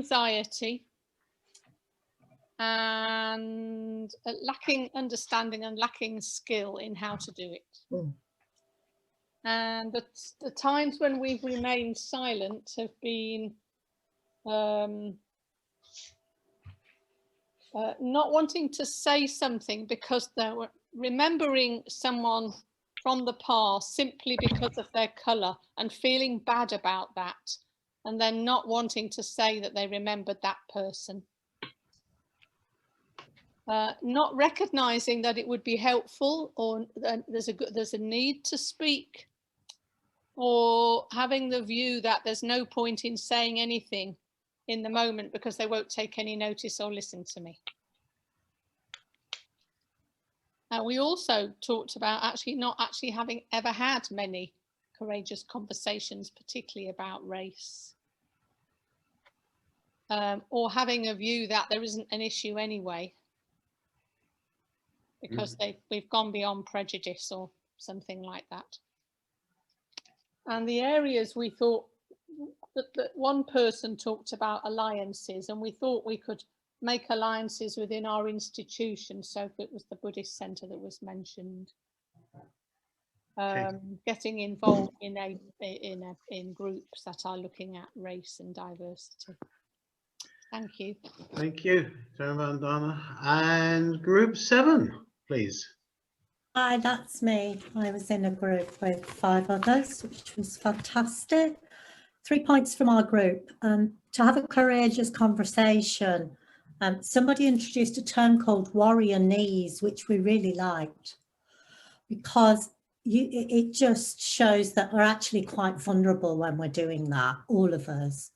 anxiety, and lacking understanding and lacking skill in how to do it. And the times when we've remained silent have been not wanting to say something because they were remembering someone from the past simply because of their colour and feeling bad about that, and then not wanting to say that they remembered that person. Not recognising that it would be helpful, or there's a need to speak, or having the view that there's no point in saying anything in the moment because they won't take any notice or listen to me. We also talked about not having ever had many courageous conversations, particularly about race, or having a view that there isn't an issue anyway, because we've gone beyond prejudice or something like that. And the areas we thought that one person talked about alliances, and we thought we could make alliances within our institution. So it was the Buddhist Centre that was mentioned. Getting involved in groups that are looking at race and diversity. Thank you. Thank you, Sarah Vandana. And group 7, please. Hi, that's me. I was in a group with 5 others, which was fantastic. 3 points from our group. To have a courageous conversation. Somebody introduced a term called warrior knees, which we really liked, because it just shows that we're actually quite vulnerable when we're doing that, all of us.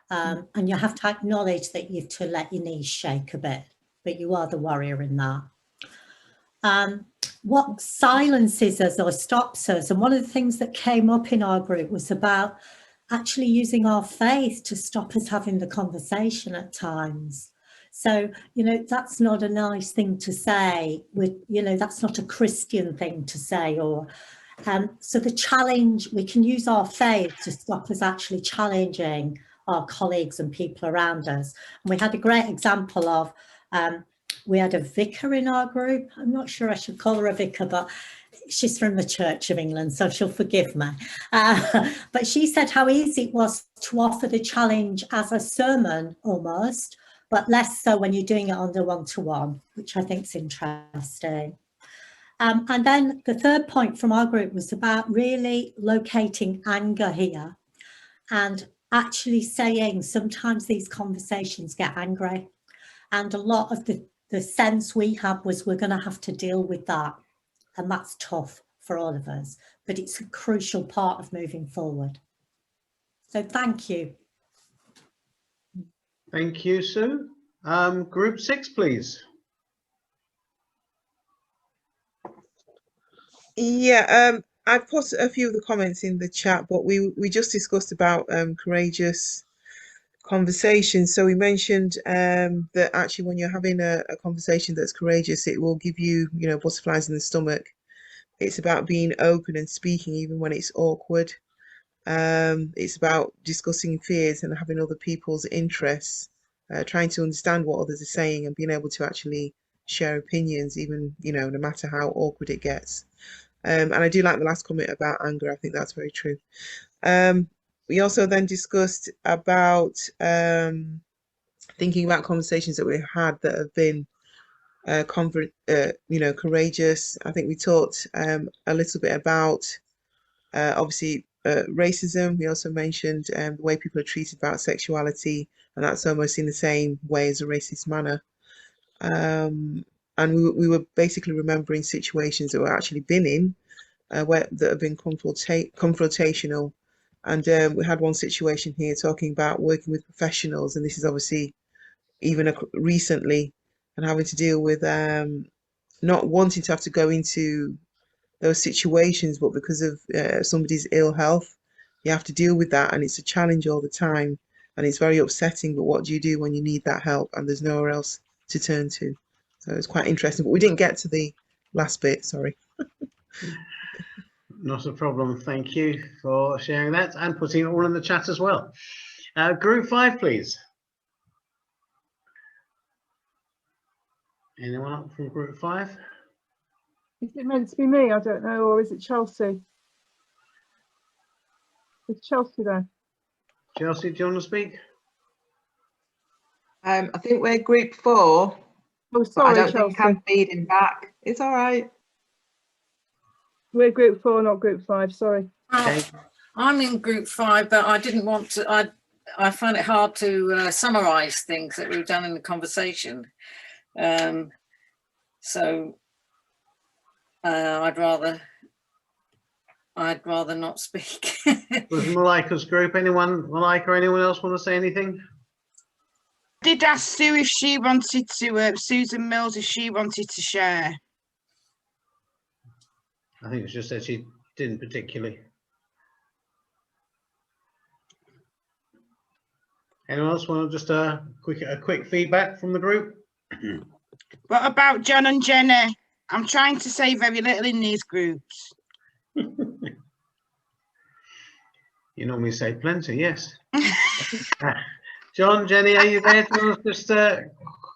And you have to acknowledge that you have to let your knees shake a bit, but you are the warrior in that. What silences us or stops us, and one of the things that came up in our group was about actually using our faith to stop us having the conversation at times. So, that's not a nice thing to say. That's not a Christian thing to say. Or so the challenge, we can use our faith to stop us actually challenging our colleagues and people around us. And we had a great example of, we had a vicar in our group. I'm not sure I should call her a vicar, but she's from the Church of England, so she'll forgive me. But she said how easy it was to offer the challenge as a sermon almost, but less so when you're doing it on the one-to-one, which I think is interesting. And then the third point from our group was about really locating anger here and actually saying sometimes these conversations get angry. And a lot of the sense we had was we're going to have to deal with that. And that's tough for all of us, but it's a crucial part of moving forward. So thank you. Thank you, Sue. Group 6, please. Yeah, I've put a few of the comments in the chat, but we just discussed about courageous conversations. So we mentioned that actually when you're having a conversation that's courageous, it will give you, butterflies in the stomach. It's about being open and speaking even when it's awkward. It's about discussing fears and having other people's interests, trying to understand what others are saying and being able to actually share opinions, even, no matter how awkward it gets. And I do like the last comment about anger. I think that's very true. We also then discussed about thinking about conversations that we've had that have been courageous. I think we talked a little bit about obviously racism. We also mentioned the way people are treated about sexuality, and that's almost in the same way as a racist manner. And we were basically remembering situations that we've actually been in that have been confrontational. And we had one situation here talking about working with professionals, and this is obviously even recently, and having to deal with not wanting to have to go into those situations, but because of somebody's ill health, you have to deal with that, and it's a challenge all the time, and it's very upsetting. But what do you do when you need that help and there's nowhere else to turn to? So it's quite interesting, but we didn't get to the last bit, sorry. Not a problem. Thank you for sharing that and putting it all in the chat as well. Group 5, please. Anyone up from group 5? Is it meant to be me? I don't know, or is it Chelsea? Is Chelsea there? Chelsea, do you want to speak? I think we're group 4, Oh, but I sorry, don't think Chelsea. I'm feeding back. It's all right. We're group 4, not group 5. Sorry. Okay. I'm in group 5, but I didn't want to. I find it hard to summarise things that we've done in the conversation. So I'd rather not speak. Was Malika's group? Anyone, Malika, anyone else want to say anything? Did ask Sue if she wanted to, Susan Mills, if she wanted to share. I think it's just that she didn't particularly. Anyone else want just a quick feedback from the group? What about John and Jenny? I'm trying to say very little in these groups. You normally say plenty, yes. John, Jenny, are you there? Do you want to just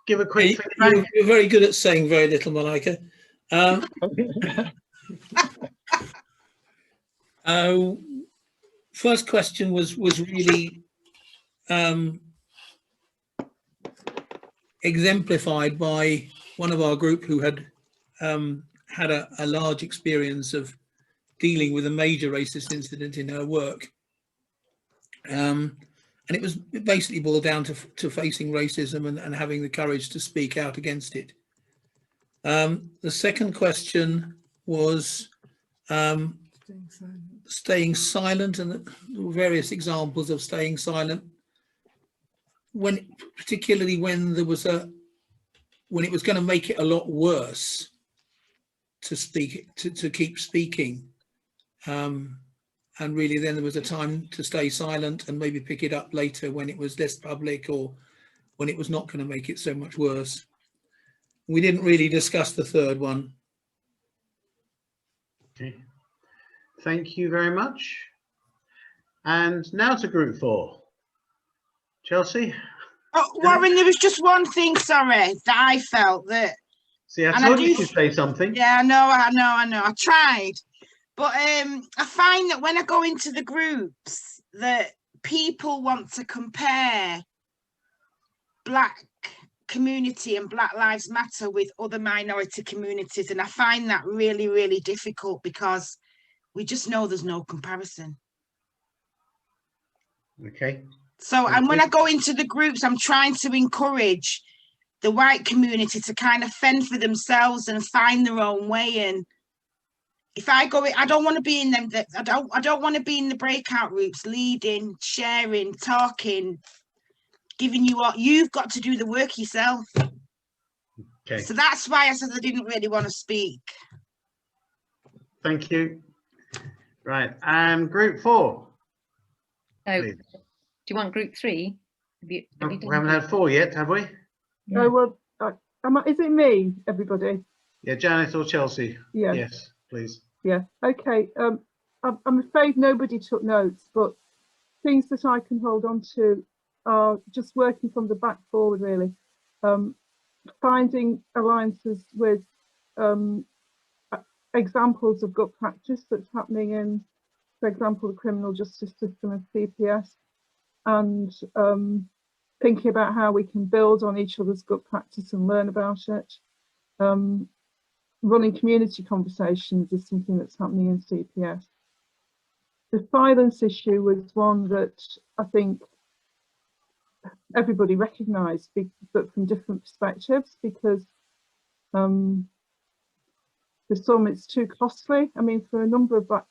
give a quick feedback? You're very good at saying very little, Malika. First question was really exemplified by one of our group who had had a large experience of dealing with a major racist incident in her work. And it basically boiled down to facing racism and having the courage to speak out against it. The second question was staying silent, and there were various examples of staying silent, particularly when it was going to make it a lot worse to keep speaking. And really then there was a time to stay silent and maybe pick it up later when it was less public or when it was not going to make it so much worse. We didn't really discuss the third one. Okay. Thank you very much. And now to group 4. Chelsea? Oh, Warren, there was just one thing, sorry, that I felt that. See, I told you to say something. Yeah, I know. I tried. But I find that when I go into the groups, that people want to compare Black community and Black Lives Matter with other minority communities. And I find that really, really difficult because we just know there's no comparison. Okay. So, and when I go into the groups, I'm trying to encourage the white community to kind of fend for themselves and find their own way. And if I go, I don't want to be in them. I don't want to be in the breakout groups, leading, sharing, talking, giving you what you've got to do the work yourself. Okay. So that's why I said I didn't really want to speak. Thank you. Right, and group 4. So, Please. do you want group 3? Have you We done haven't group- had 4 yet, have we? Yeah. Oh, well, is it me, everybody? Yeah, Janet or Chelsea? Yeah. Yes, please. Yeah. Okay. I'm afraid nobody took notes, but things that I can hold on to are just working from the back forward, really. Finding alliances with examples of good practice that's happening in, for example, the criminal justice system and CPS, and thinking about how we can build on each other's good practice and learn about it. Running community conversations is something that's happening in CPS. The silence issue was one that I think everybody recognised, but from different perspectives, because for some it's too costly. I mean, for a number of Black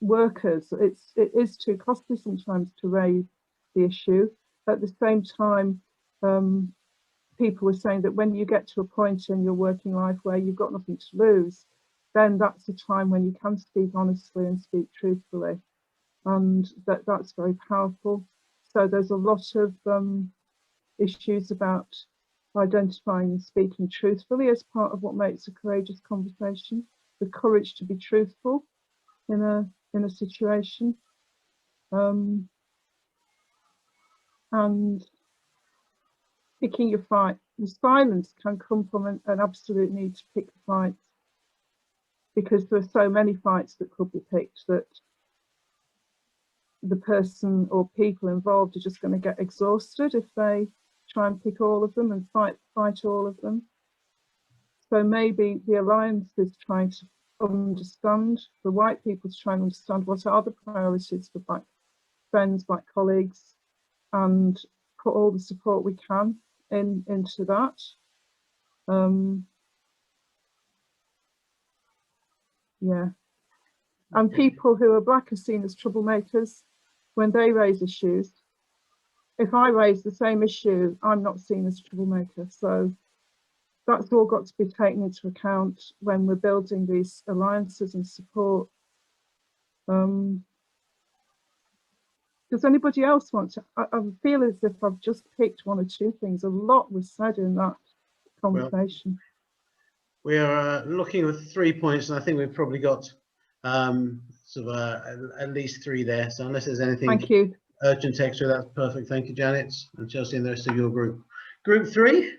workers, it is too costly sometimes to raise the issue. At the same time, people were saying that when you get to a point in your working life where you've got nothing to lose, then that's a time when you can speak honestly and speak truthfully, and that's very powerful. So there's a lot of issues about identifying and speaking truthfully as part of what makes a courageous conversation, the courage to be truthful in a situation, and picking your fight the silence can come from an absolute need to pick the fights, because there are so many fights that could be picked that the person or people involved are just going to get exhausted if they try and pick all of them and fight all of them. So maybe the alliance is trying to understand, the white people to try and understand what are the priorities for black friends, black colleagues, and put all the support we can into that. Yeah. And people who are black are seen as troublemakers when they raise issues. If I raise the same issue, I'm not seen as a troublemaker. So that's all got to be taken into account when we're building these alliances and support. Does anybody else want to? I feel as if I've just picked one or two things. A lot was said in that conversation. Well, we are looking at 3 points, and I think we've probably got sort of at least 3 there. So unless there's anything Thank you. Urgent extra, that's perfect. Thank you, Janet and Chelsea and the rest of your group. Group 3.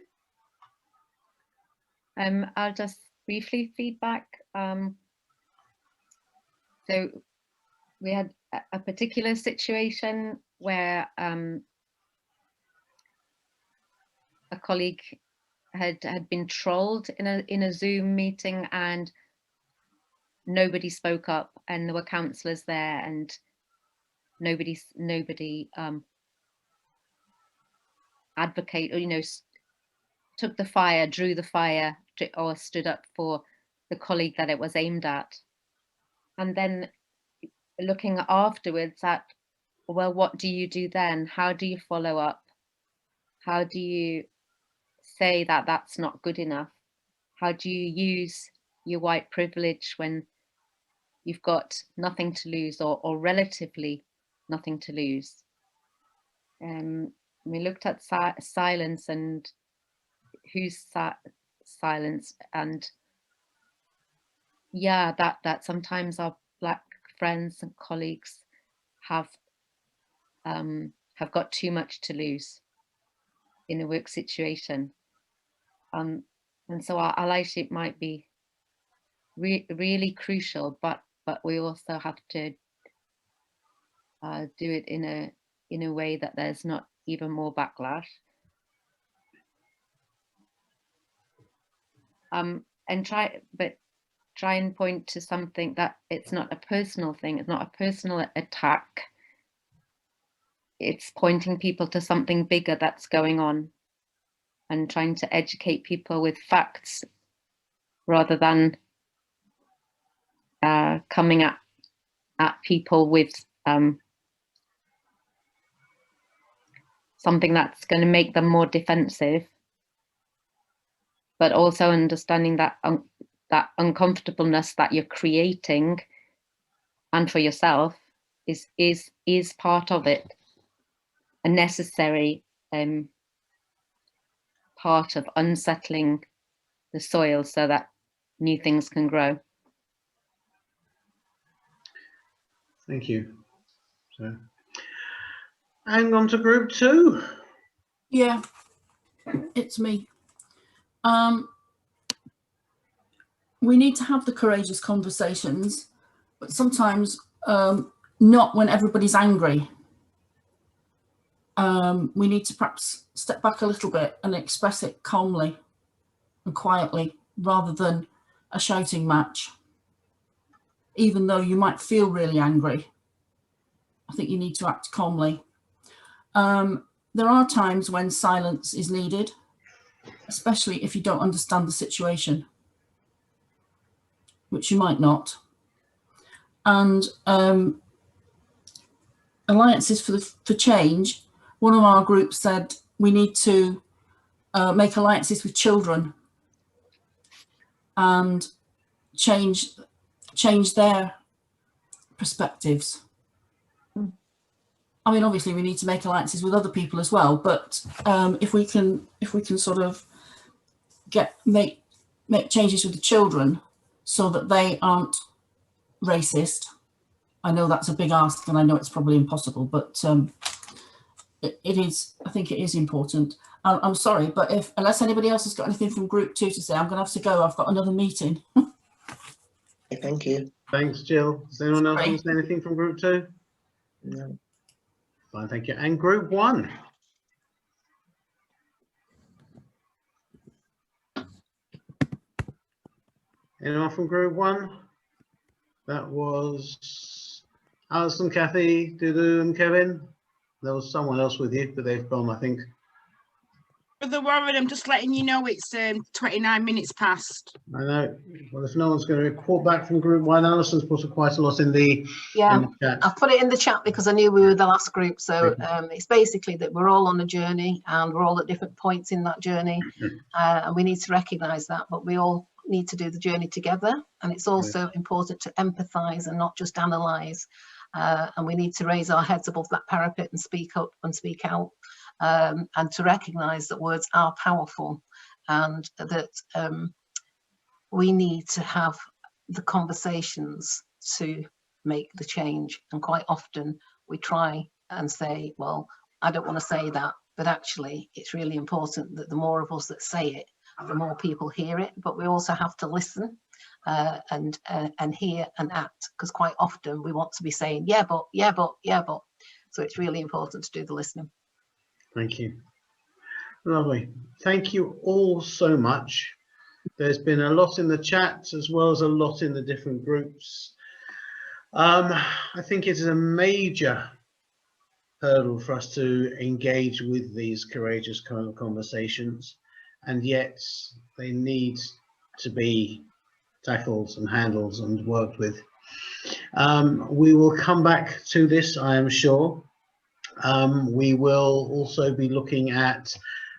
I'll just briefly feedback. So we had a particular situation where a colleague had been trolled in a Zoom meeting, and nobody spoke up, and there were counsellors there, and nobody advocate, or took the fire, drew the fire, or stood up for the colleague that it was aimed at. And then looking afterwards at, well, what do you do then? How do you follow up? How do you say that that's not good enough? How do you use your white privilege when you've got nothing to lose, or relatively nothing to lose? We looked at silence and who's silence, and yeah, that sometimes our black friends and colleagues have got too much to lose in a work situation, and so our allyship might be really crucial, but we also have to do it in a way that there's not even more backlash. And try and point to something that it's not a personal thing, it's not a personal attack. It's pointing people to something bigger that's going on, and trying to educate people with facts rather than coming at people with something that's going to make them more defensive, but also understanding that that uncomfortableness that you're creating, and for yourself, is part of it, a necessary part of unsettling the soil so that new things can grow. Thank you. So, hang on to group 2. Yeah, it's me. We need to have the courageous conversations, but sometimes not when everybody's angry. We need to perhaps step back a little bit and express it calmly and quietly, rather than a shouting match. Even though you might feel really angry, I think you need to act calmly. There are times when silence is needed, especially if you don't understand the situation, which you might not. And alliances for change, one of our groups said we need to make alliances with children and change their perspectives. I mean, obviously we need to make alliances with other people as well, but if we can sort of make changes with the children so that they aren't racist. I know that's a big ask, and I know it's probably impossible, but it is. I think it is important. I'm sorry, but unless anybody else has got anything from group 2 to say, I'm going to have to go. I've got another meeting. Thank you. Thanks, Jill. Does anyone else Sorry. want to say anything from group 2? No. Fine, thank you. And group 1? Anyone from group 1? That was Alison, Kathy, Dudu and Kevin. There was someone else with you, but they've gone, I think. Brother Warren, I'm just letting you know it's 29 minutes past. I know. Well, if no one's going to report back from group 1, Alison's put quite a lot in the, Yeah, in the chat. I've put it in the chat because I knew we were the last group. So it's basically that we're all on a journey and we're all at different points in that journey. And we need to recognise that, but we all need to do the journey together. And it's also important to empathise and not just analyse. And we need to raise our heads above that parapet and speak up and speak out. And to recognise that words are powerful and that we need to have the conversations to make the change. And quite often we try and say, well, I don't want to say that, but actually it's really important that the more of us that say it, the more people hear it. But we also have to listen and hear and act, because quite often we want to be saying, yeah, but. So it's really important to do the listening. Thank you. Lovely. Thank you all so much. There's been a lot in the chat as well as a lot in the different groups. I think it is a major hurdle for us to engage with these courageous kind of conversations, and yet they need to be tackled and handled and worked with. We will come back to this, I am sure. We will also be looking at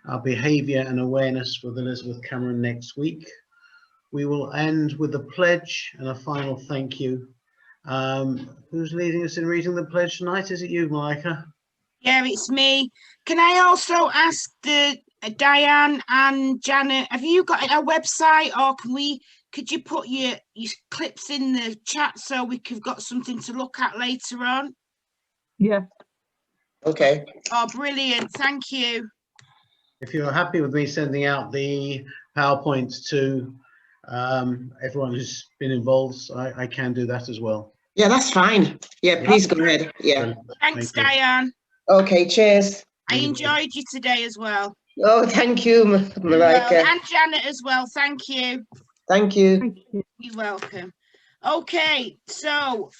our behaviour and awareness with Elizabeth Cameron next week. We will end with a pledge and a final thank you. Who's leading us in reading the pledge tonight? Is it you, Malika? Yeah, it's me. Can I also ask Diane and Janet, have you got a website, or could you put your clips in the chat so we've got something to look at later on? Yeah. Okay. Oh, brilliant. Thank you. If you're happy with me sending out the PowerPoint to everyone who's been involved, I can do that as well. Yeah, that's fine. Yeah, please go ahead. Yeah. Thanks, Diane. Okay, cheers. I enjoyed you today as well. Oh, thank you, Malika. And Janet as well. Thank you. Thank you. Thank you. You're welcome. Okay, so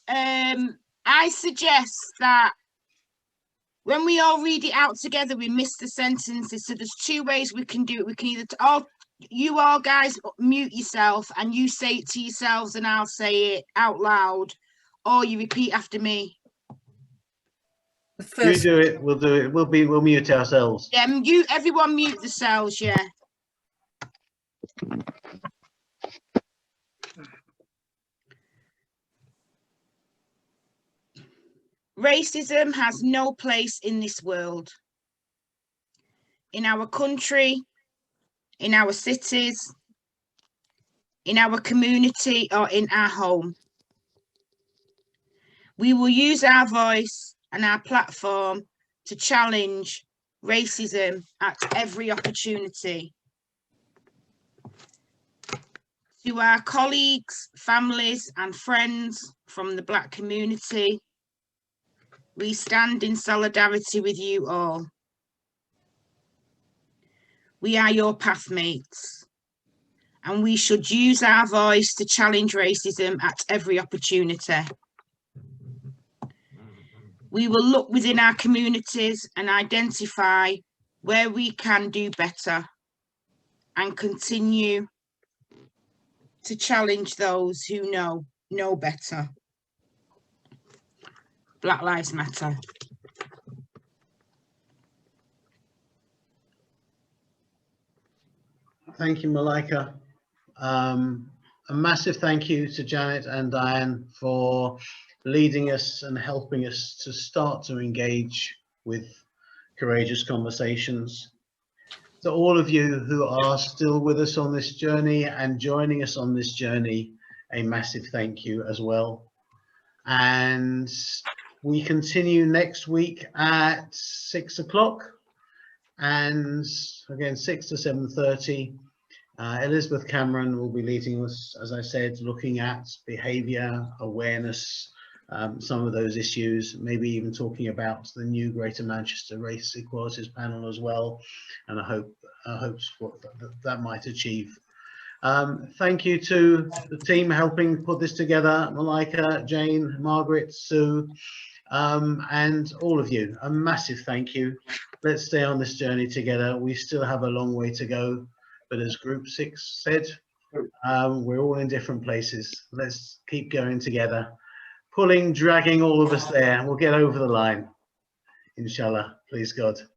I suggest that when we all read it out together, we miss the sentences. So there's two ways we can do it. We can either you all guys mute yourself and you say it to yourselves and I'll say it out loud, or you repeat after me. You do it, we'll do it. We'll mute ourselves. Yeah, everyone mute themselves, yeah. Racism has no place in this world. In our country, in our cities, in our community, or in our home. We will use our voice and our platform to challenge racism at every opportunity. To our colleagues, families, and friends from the Black community, we stand in solidarity with you all. We are your pathmates, and we should use our voice to challenge racism at every opportunity. We will look within our communities and identify where we can do better and continue to challenge those who know better. Black Lives Matter. Thank you, Malika. A massive thank you to Janet and Diane for leading us and helping us to start to engage with courageous conversations. To all of you who are still with us on this journey and joining us on this journey, a massive thank you as well. And we continue next week at 6 o'clock. And again, 6 to 7:30, Elizabeth Cameron will be leading us, as I said, looking at behaviour, awareness, some of those issues, maybe even talking about the new Greater Manchester Race Equalities panel as well, and I hope what that might achieve. Thank you to the team helping put this together, Malika, Jane, Margaret, Sue, and all of you. A massive thank you. Let's stay on this journey together. We still have a long way to go, but as Group 6 said, we're all in different places. Let's keep going together, pulling, dragging all of us there. We'll get over the line, inshallah, please God.